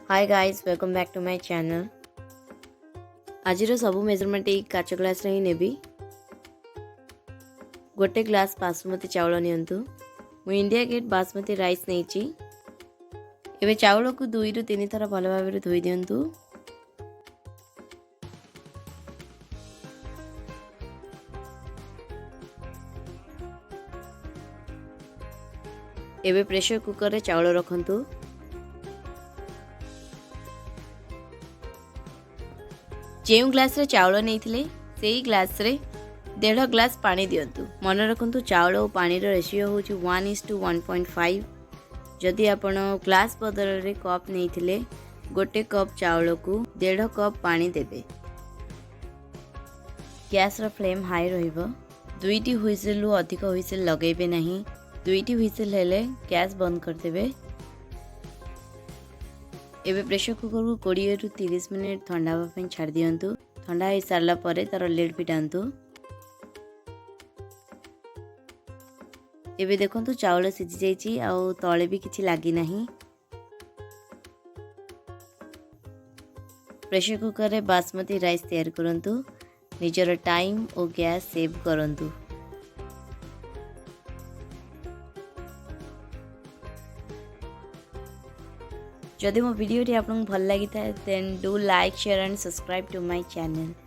Hi guys welcome back to my channel. आज सब measurement एक काच ग्लास रे ही नेबी। गोटे ग्लास बासमती चावल नियंतु। मु इंडिया गेट बासमती राइस नेची। एबे चावल को 2 रु 3 थर भल भाबरे धोई दियंतु। एबे प्रेशर कुकर रे चावल रखंतु। जेउ ग्लास रे चावल नहीं से ग्लास रे 1.5 ग्लास पानी दियंतु। मन रखंतु चावल और पानी रो रेशियो होची 1:1.5। जदि आपण ग्लास बदल रे कप नहीं गोटे कप चावल को 1.5 कप पानी देबे। गैस रो फ्लेम हाई रहिबो। 2टी हुइसेल रु अधिक हुइसेल लगेबे नहीं। 2टी हुइसेल हेले गैस बंद कर देबे। एबे प्रेशर कुकर को 20 रु 30 मिनिट ठंडा होगा छाड़ दियंतु। ठंडा हो सारा पर तार लिड फिटातु। एबे देखंतु चावल सिझी जाइछि आउ तळे भी किछि लागी नाही। प्रेशर कुकर रे बासमती राइस तैयार करंतु। निजर टाइम और गैस सेव करंतु। जदि मो वीडियो आपको भल लगी था then do like share and subscribe to my channel.